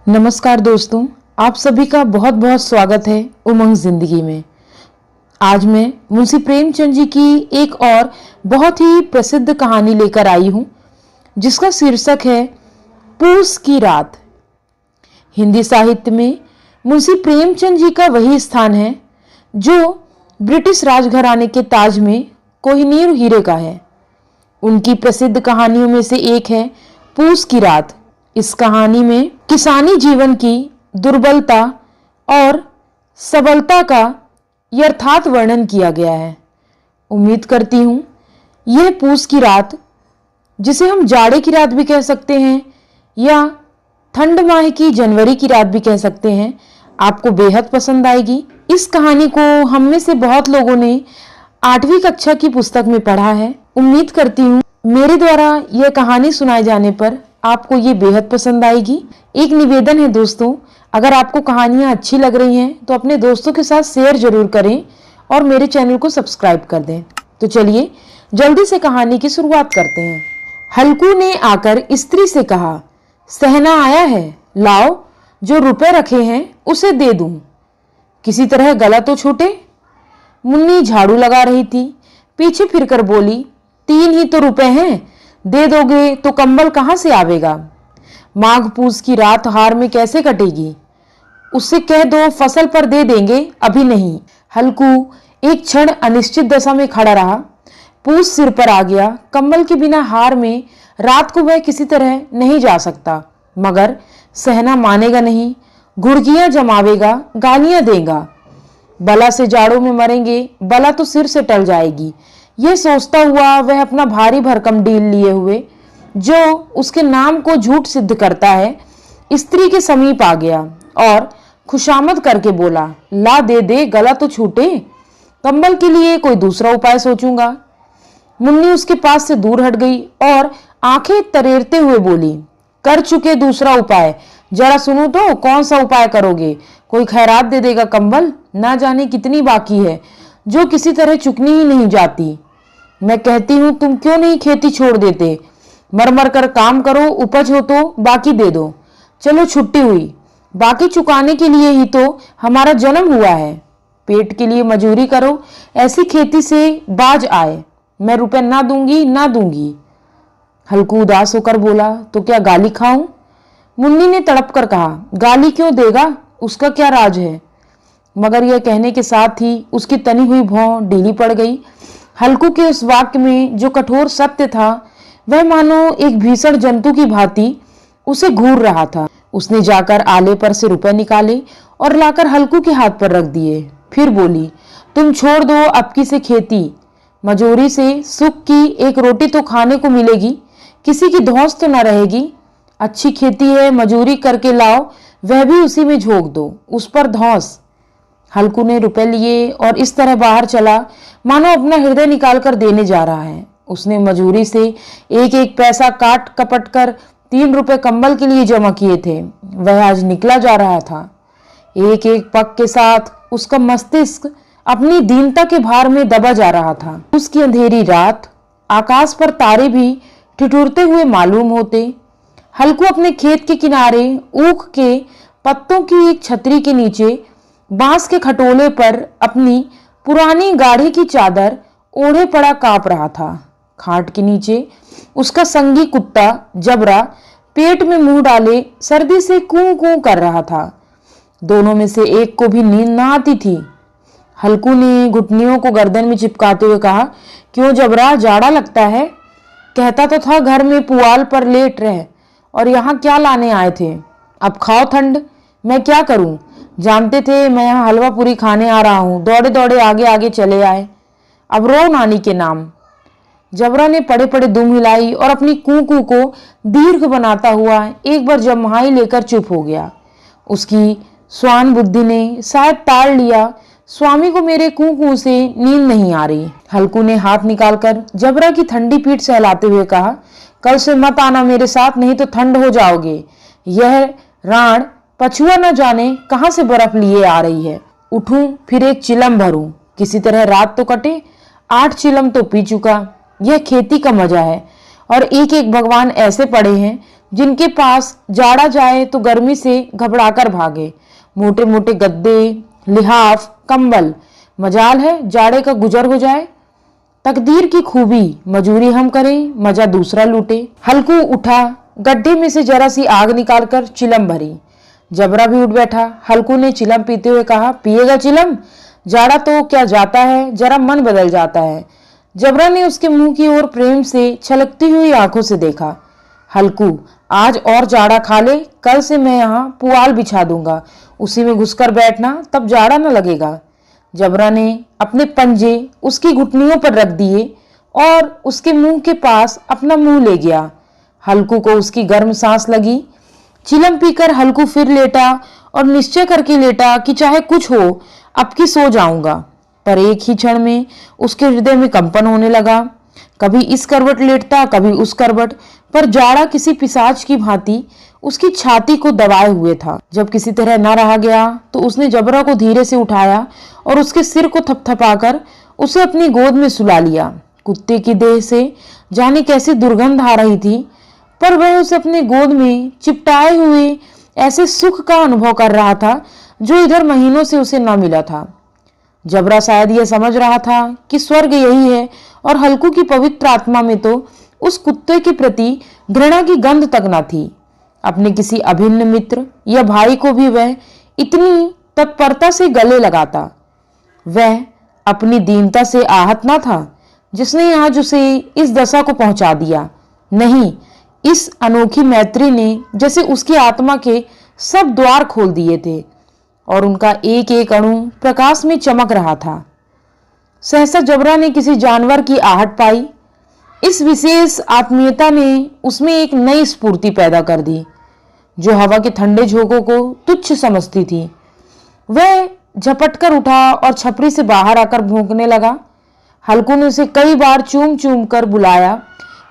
नमस्कार दोस्तों, आप सभी का बहुत बहुत स्वागत है उमंग जिंदगी में। आज मैं मुंशी प्रेमचंद जी की एक और बहुत ही प्रसिद्ध कहानी लेकर आई हूं, जिसका शीर्षक है पूस की रात। हिंदी साहित्य में मुंशी प्रेमचंद जी का वही स्थान है जो ब्रिटिश राजघराने के ताज में कोहिनूर हीरे का है। उनकी प्रसिद्ध कहानियों में से एक है पूस की रात। इस कहानी में किसानी जीवन की दुर्बलता और सबलता का यथार्थ वर्णन किया गया है। उम्मीद करती हूँ यह पूस की रात, जिसे हम जाड़े की रात भी कह सकते हैं या ठंड माह की जनवरी की रात भी कह सकते हैं, आपको बेहद पसंद आएगी। इस कहानी को हम में से बहुत लोगों ने 8वीं कक्षा की पुस्तक में पढ़ा है। उम्मीद करती हूँ मेरे द्वारा यह कहानी सुनाए जाने पर आपको ये बेहद पसंद आएगी। एक निवेदन है दोस्तों, अगर आपको कहानियां अच्छी लग रही हैं तो अपने दोस्तों के साथ शेयर जरूर करें और मेरे चैनल को सब्सक्राइब कर दें। तो चलिए जल्दी से कहानी की शुरुआत करते हैं। हल्कू ने आकर स्त्री से कहा, सहना आया है, लाओ जो रुपए रखे हैं उसे दे दूं, किसी तरह गला तो छूटे। मुन्नी झाड़ू लगा रही थी, पीछे फिरकर बोली, 3 ही तो रुपए हैं, दे दोगे तो कंबल कहां से आवेगा? माघ पूस की रात हार में कैसे कटेगी? उससे कह दो फसल पर दे देंगे, अभी नहीं। हल्कू एक क्षण अनिश्चित दशा में खड़ा रहा। पूस सिर पर आ गया। कंबल के बिना हार में रात को वह किसी तरह नहीं जा सकता, मगर सहना मानेगा नहीं, घुड़कियां जमावेगा, गालियां देगा। बला से जाड़ों में मरेंगे, बला तो सिर से टल जाएगी। यह सोचता हुआ वह अपना भारी भरकम डील लिए हुए, जो उसके नाम को झूठ सिद्ध करता है, स्त्री के समीप आ गया और खुशामद करके बोला, ला दे दे, गला तो छूटे, कंबल के लिए कोई दूसरा उपाय सोचूंगा। मुन्नी उसके पास से दूर हट गई और आंखें तरेरते हुए बोली, कर चुके दूसरा उपाय, जरा सुनो तो कौन सा उपाय करोगे? कोई खैरात दे देगा कंबल, ना जाने कितनी बाकी है जो किसी तरह चुकनी ही नहीं जाती। मैं कहती हूँ तुम क्यों नहीं खेती छोड़ देते, मर मर कर काम करो, उपज हो तो बाकी दे दो। चलो छुट्टी हुई, बाकी चुकाने के लिए ही तो हमारा जन्म हुआ है। पेट के लिए मजूरी करो, ऐसी खेती से बाज आए। मैं रुपए ना दूंगी ना दूंगी। हल्कू उदास होकर बोला, तो क्या गाली खाऊं? मुन्नी ने तड़प कर कहा, गाली क्यों देगा, उसका क्या राज है? मगर यह कहने के साथ ही उसकी तनी हुई भौं ढीली पड़ गई। हल्कू के उस वाक्य में जो कठोर सत्य था, वह मानो एक भीषण जंतु की भांति उसे घूर रहा था। उसने जाकर आले पर से रुपए निकाले और लाकर हल्कू के हाथ पर रख दिए। फिर बोली, तुम छोड़ दो अबकी से खेती, मजूरी से सुख की एक रोटी तो खाने को मिलेगी, किसी की धौंस तो न रहेगी। अच्छी खेती है, मजूरी करके लाओ, वह भी उसी में झोंक दो, उस पर धौंस। हल्कू ने रुपए लिए और इस तरह बाहर चला मानो अपना हृदय निकाल कर देने जा रहा है। उसने मजूरी से एक एक पैसा काट कपट कर 3 रुपए कंबल के लिए जमा किए थे। वह आज निकला जा रहा था। एक एक पग के साथ उसका मस्तिष्क अपनी दीनता के भार में दबा जा रहा था। उसकी अंधेरी रात, आकाश पर तारे भी ठिठुरते हुए मालूम होते। हल्कू अपने खेत के किनारे ऊख के पत्तों की एक छतरी के नीचे बांस के खटोले पर अपनी पुरानी गाढ़ी की चादर ओढ़े पड़ा कांप रहा था। खाट के नीचे उसका संगी कुत्ता जबरा पेट में मुंह डाले सर्दी से कूं कूं कर रहा था। दोनों में से एक को भी नींद न आती थी। हल्कू ने घुटनियों को गर्दन में चिपकाते हुए कहा, क्यों जबरा, जाड़ा लगता है? कहता तो था घर में पुआल पर लेट रहे, और यहाँ क्या लाने आए थे? अब खाओ ठंड। मैं क्या करूं? जानते थे मैं यहाँ हलवा पूरी खाने आ रहा हूँ, दौड़े दौड़े आगे आगे चले आए। अब रो नानी के नाम। जबरा ने पड़े पड़े दुम हिलाई और अपनी कूकू को दीर्घ बनाता हुआ एक बार जम्हाई लेकर चुप हो गया। उसकी स्वान बुद्धि ने शायद ताड़ लिया, स्वामी को मेरे कूकू से नींद नहीं आ रही। हल्कू ने हाथ निकालकर जबरा की ठंडी पीठ सहलाते हुए कहा, कल से मत आना मेरे साथ, नहीं तो ठंड हो जाओगे। यह राण पछुआ न जाने कहां से बर्फ लिए आ रही है। उठूं फिर एक चिलम भरूं, किसी तरह रात तो कटे। 8 चिलम तो पी चुका। यह खेती का मजा है, और एक एक भगवान ऐसे पड़े हैं जिनके पास जाड़ा जाए तो गर्मी से घबराकर भागे। मोटे मोटे गद्दे, लिहाफ, कंबल, मजाल है जाड़े का गुजर हो जाए। तकदीर की खूबी, मजूरी हम करें, मजा दूसरा लूटे। हल्कू उठा, गड्ढे में से जरा सी आग निकालकर चिलम भरी। जबरा भी उठ बैठा। हल्कू ने चिलम पीते हुए कहा, पिएगा चिलम? जाड़ा तो क्या जाता है, जरा मन बदल जाता है। जबरा ने उसके मुंह की ओर प्रेम से छलकती हुई आंखों से देखा। हल्कू, आज और जाड़ा खा ले, कल से मैं यहाँ पुआल बिछा दूंगा, उसी में घुसकर बैठना, तब जाड़ा न लगेगा। जबरा ने अपने पंजे उसकी घुटनियों पर रख दिए और उसके मुंह के पास अपना मुंह ले गया। हल्कू को उसकी गर्म सांस लगी। चिलम पीकर हल्कू फिर लेटा और निश्चय करके लेटा कि चाहे कुछ हो, अब की सो जाऊंगा। पर एक ही क्षण में उसके हृदय में कंपन होने लगा। कभी इस करवट लेटता, कभी उस करवट, पर जाड़ा किसी पिशाच की भांति उसकी छाती को दबाए हुए था। जब किसी तरह न रहा गया तो उसने जबरा को धीरे से उठाया और उसके सिर को थपथपाकर उसे अपनी गोद में सुला लिया। कुत्ते की देह से जाने कैसी दुर्गंध आ रही थी, पर वह उसे अपने गोद में चिपटाए हुए ऐसे सुख का अनुभव कर रहा था जो इधर महीनों से उसे न मिला था। जबरा शायद यह समझ रहा था कि स्वर्ग यही है, और हल्कू की पवित्र आत्मा में तो उस कुत्ते के प्रति घृणा की गंध तक न थी। अपने किसी अभिन्न मित्र या भाई को भी वह इतनी तत्परता से गले लगाता। वह अपनी दीनता से आहत न था जिसने आज उसे इस दशा को पहुंचा दिया। नहीं, इस अनोखी मैत्री ने जैसे उसकी आत्मा के सब द्वार खोल दिए थे और उनका एक एक अणु प्रकाश में चमक रहा था। सहसा जबरा ने किसी जानवर की आहट पाई। इस विशेष आत्मीयता ने उसमें एक नई स्फूर्ति पैदा कर दी जो हवा के ठंडे झोंकों को तुच्छ समझती थी। वह झपटकर उठा और छपरी से बाहर आकर भौंकने लगा। हल्कू ने उसे कई बार चूम चूम कर बुलाया,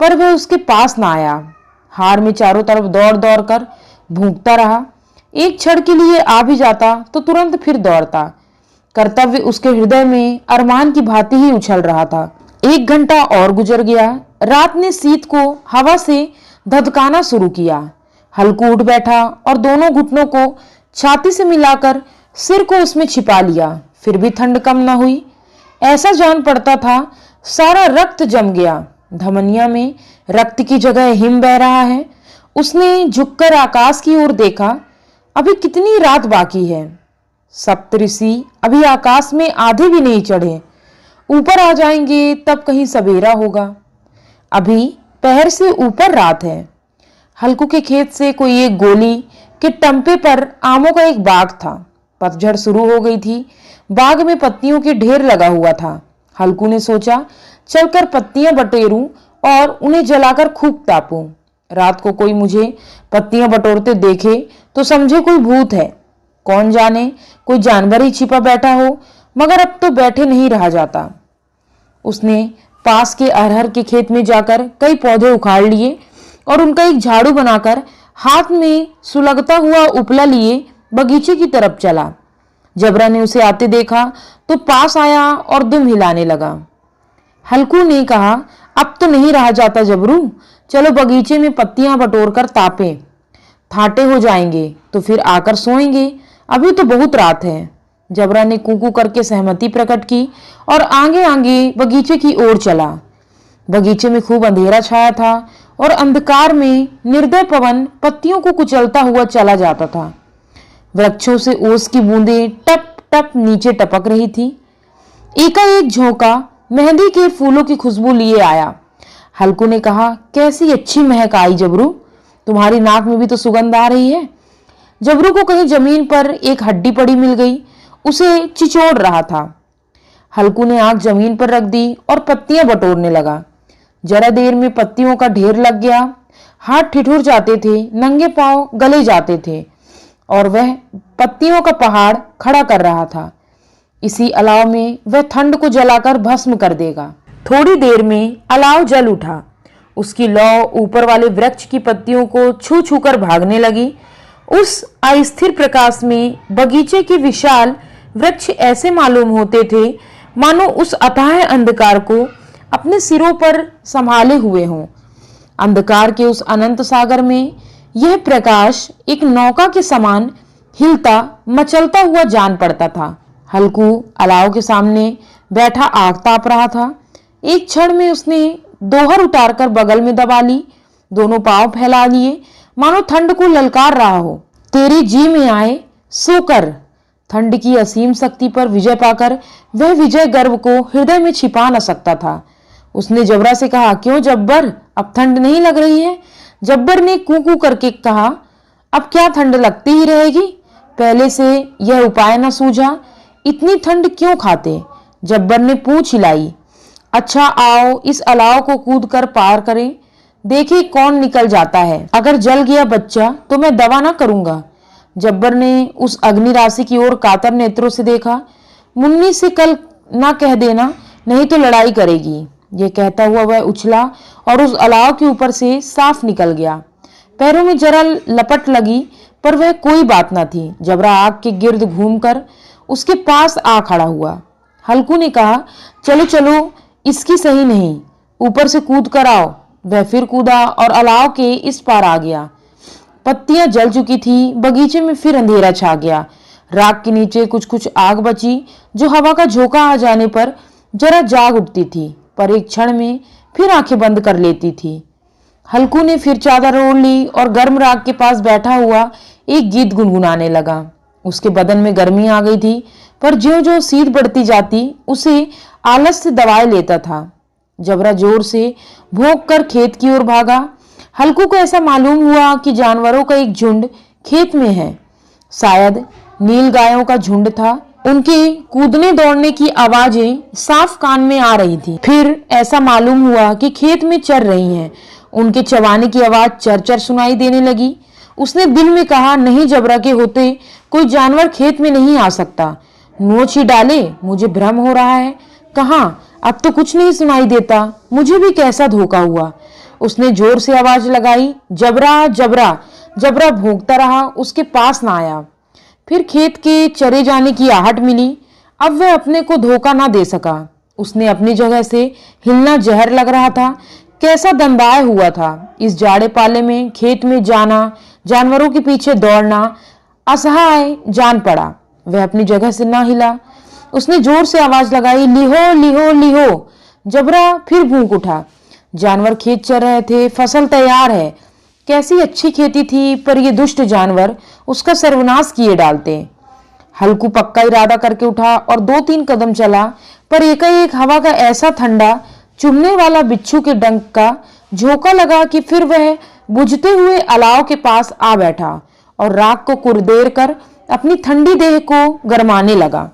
पर वह उसके पास ना आया। हार में चारों तरफ दौड़ दौड़ कर भूखता रहा। एक क्षण के लिए आ भी जाता तो तुरंत फिर दौड़ता। कर्तव्य उसके हृदय में अरमान की भांति ही उछल रहा था। 1 घंटा और गुजर गया। रात ने शीत को हवा से धधकाना शुरू किया। हल्कू उठ बैठा और दोनों घुटनों को छाती से मिलाकर सिर को उसमें छिपा लिया। फिर भी ठंड कम न हुई। ऐसा जान पड़ता था सारा रक्त जम गया। धमनिया में रक्त की जगह हिम बह रहा है। उसने झुककर आकाश की ओर देखा। अभी कितनी रात बाकी है। सप्तऋषि अभी आकाश में आधे भी नहीं चढ़े। ऊपर आ जाएंगे तब कहीं सवेरा होगा। अभी पहर से ऊपर रात है। हल्कू के खेत से कोई एक गोली के टंपे पर आमों का एक बाग था। पतझड़ शुरू हो गई थी। बाग में पत्तियों के ढेर लगा हुआ था। हल्कू ने सोचा चलकर पत्तियां बटेरूं और उन्हें जलाकर खूब तापूं। रात को कोई मुझे पत्तियां बटोरते देखे तो समझे कोई भूत है। कौन जाने कोई जानवर ही छिपा बैठा हो, मगर अब तो बैठे नहीं रहा जाता। उसने पास के अरहर के खेत में जाकर कई पौधे उखाड़ लिए और उनका एक झाड़ू बनाकर हाथ में सुलगता हुआ उपला लिए बगीचे की तरफ चला। जबरा ने उसे आते देखा तो पास आया और दुम हिलाने लगा। हल्कू ने कहा, अब तो नहीं रहा जाता जबरू, चलो बगीचे में पत्तियां बटोर कर तापें। ठाटे हो जाएंगे तो फिर आकर सोएंगे, अभी तो बहुत रात है। जबरा ने कूकू करके सहमति प्रकट की और आगे आगे बगीचे की ओर चला। बगीचे में खूब अंधेरा छाया था और अंधकार में निर्दय पवन पत्तियों को कुचलता हुआ चला जाता था। वृक्षों से ओस की बूंदें टप टप नीचे टपक रही थी। एकाएक झोंका मेहंदी के फूलों की खुशबू लिए आया। हल्कू ने कहा, कैसी अच्छी महक आई जबरू, तुम्हारी नाक में भी तो सुगंध आ रही है। जबरू को कहीं जमीन पर एक हड्डी पड़ी मिल गई। उसे चिचोड़ रहा था। हल्कू ने आंख जमीन पर रख दी और पत्तियां बटोरने लगा। जरा देर में पत्तियों का ढेर लग गया। हाथ ठिठुर जाते थे, नंगे पांव गले जाते थे और वह पत्तियों का पहाड़ खड़ा कर रहा था। इसी अलाव में वह ठंड को जलाकर भस्म कर देगा। थोड़ी देर में अलाव जल उठा। उसकी लौ ऊपर वाले वृक्ष की पत्तियों को छू छू कर भागने लगी। उस अस्थिर प्रकाश में बगीचे के विशाल वृक्ष ऐसे मालूम होते थे मानो उस अथाह अंधकार को अपने सिरों पर संभाले हुए हों। अंधकार के उस अनंत सागर में यह प्रकाश एक नौका के समान हिलता मचलता हुआ जान पड़ता था। हल्कू अलाव के सामने बैठा आग ताप रहा था। एक क्षण में उसने दोहर उतारकर बगल में दबा ली, दोनों पांव फैला लिए, मानो ठंड को ललकार रहा हो। तेरे जी में आए सो कर। ठंड की असीम शक्ति पर विजय पाकर वह विजय गर्व को हृदय में छिपा न सकता था। उसने जबरा से कहा, क्यों जब्बर, अब ठंड नहीं लग रही है? जब्बर ने कू कू करके कहा, अब क्या ठंड लगती ही रहेगी? पहले से यह उपाय न सूझा, इतनी ठंड क्यों खाते? जब्बर ने पूंछ हिलाई। अच्छा आओ इस अलाव को कूद कर पार करें, देखे कौन निकल जाता है। अगर जल गया बच्चा तो मैं दवा ना करूंगा। जब्बर ने उस अग्नि राशि की ओर कातर नेत्रों से देखा। मुन्नी से कल ना कह देना, नहीं तो लड़ाई करेगी। ये कहता हुआ वह उछला और उस अलाव के ऊपर से साफ निकल गया। पैरों में जरा लपट लगी, पर वह कोई बात न थी। जबरा आग के गिर्द घूमकर उसके पास आ खड़ा हुआ। हल्कू ने कहा, चलो चलो, इसकी सही नहीं, ऊपर से कूद कर आओ। वह फिर कूदा और अलाव के इस पार आ गया। पत्तियां जल चुकी थी, बगीचे में फिर अंधेरा छा गया। राख के नीचे कुछ कुछ आग बची, जो हवा का झोंका आ जाने पर जरा जाग उठती थी, पर एक क्षण में फिर आंखें बंद कर लेती थी। हल्कू ने फिर चादर ओढ़ ली और गर्म राख के पास बैठा हुआ एक गीत गुनगुनाने लगा। उसके बदन में गर्मी आ गई थी, पर ज्यों ज्यों शीत बढ़ती जाती उसे आलस से दबाए लेता था। जबरा जोर से भौंक कर खेत की ओर भागा। हल्कू को ऐसा मालूम हुआ कि जानवरों का एक झुंड खेत में है। शायद नील गायों का झुंड था। उनके कूदने दौड़ने की आवाजें साफ कान में आ रही थी। फिर ऐसा मालूम हुआ कि खेत में चर रही हैं। उनके चबाने की आवाज चरचर सुनाई देने लगी। उसने दिल में कहा, नहीं जबरा के होते कोई जानवर खेत में नहीं आ सकता। नोच ही डाले, मुझे भ्रम हो रहा है। कहाँ, अब तो कुछ नहीं सुनाई देता। मुझे भी कैसा धोखा हुआ। उसने जोर से आवाज लगाई, जबरा जबरा। जबरा भौंकता रहा, उसके पास ना आया। फिर खेत के चरे जाने की आहट मिली। अब वह अपने को धोखा ना दे सका। उसने अपनी जगह से हिलना जहर लग रहा था। कैसा दंदाए हुआ था। इस जाड़े पाले में खेत में जाना, जानवरों के पीछे दौड़ना असहाय जान पड़ा। वह अपनी जगह से ना हिला। उसने जोर से आवाज लगाई, लिहो लिहो लिहो। जबरा फिर भूख उठा। जानवर खेत चर रहे थे, फसल तैयार है। कैसी अच्छी खेती थी, पर ये दुष्ट जानवर उसका सर्वनाश किए डालते। हल्कू पक्का इरादा करके उठा और 2-3 कदम चला, पर एकाएक हवा का ऐसा ठंडा चुभने वाला बिच्छू के डंक का झोंका लगा कि फिर वह बुझते हुए अलाव के पास आ बैठा और राख को कुरदेर कर अपनी ठंडी देह को गरमाने लगा।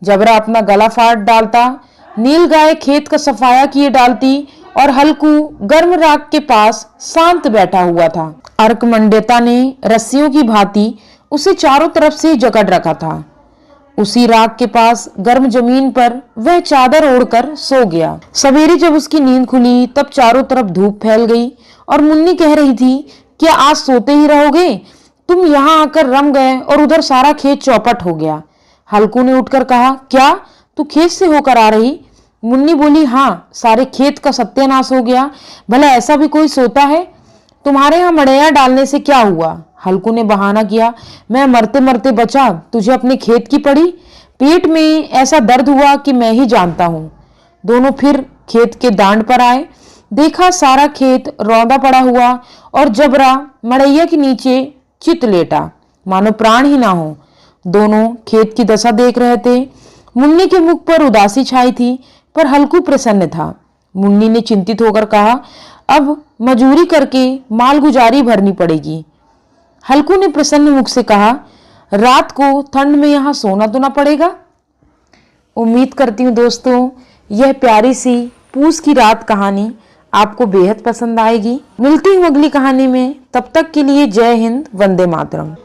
जबरा अपना गला फाड़ डालता, नील गाय खेत का सफाया किए डालती और हल्कू गर्म राख के पास शांत बैठा हुआ था। अर्कमंडता ने रस्सियों की भांति उसे चारों तरफ से जकड़ रखा था। उसी राख के पास गर्म जमीन पर वह चादर ओढ़कर सो गया। सवेरे जब उसकी नींद खुली तब चारों तरफ धूप फैल गई और मुन्नी कह रही थी, क्या आज सोते ही रहोगे? तुम यहाँ आकर रम गए और उधर सारा खेत चौपट हो गया। हल्कू ने उठकर कहा, क्या तू खेत से होकर आ रही? मुन्नी बोली, हाँ, सारे खेत का सत्यानाश हो गया। भला ऐसा भी कोई सोता है? तुम्हारे यहाँ मड़ैया डालने से क्या हुआ? हल्कू ने बहाना किया, मैं मरते मरते बचा, तुझे अपने खेत की पड़ी। पेट में ऐसा दर्द हुआ कि मैं ही जानता हूँ। दोनों फिर खेत के दांड पर आए। देखा सारा खेत रौंदा पड़ा हुआ और जबरा मड़ैया के नीचे चित लेटा, मानो प्राण ही ना हो। दोनों खेत की दशा देख रहे थे। मुन्नी के मुख पर उदासी छाई थी, पर हल्कू प्रसन्न था। मुन्नी ने चिंतित होकर कहा, अब मजूरी करके माल गुजारी भरनी पड़ेगी। हल्कू ने प्रसन्न मुख से कहा, रात को ठंड में यहाँ सोना तो ना पड़ेगा। उम्मीद करती हूँ दोस्तों यह प्यारी सी पूस की रात कहानी आपको बेहद पसंद आएगी। मिलती हूँ अगली कहानी में, तब तक के लिए जय हिंद, वंदे मातरम।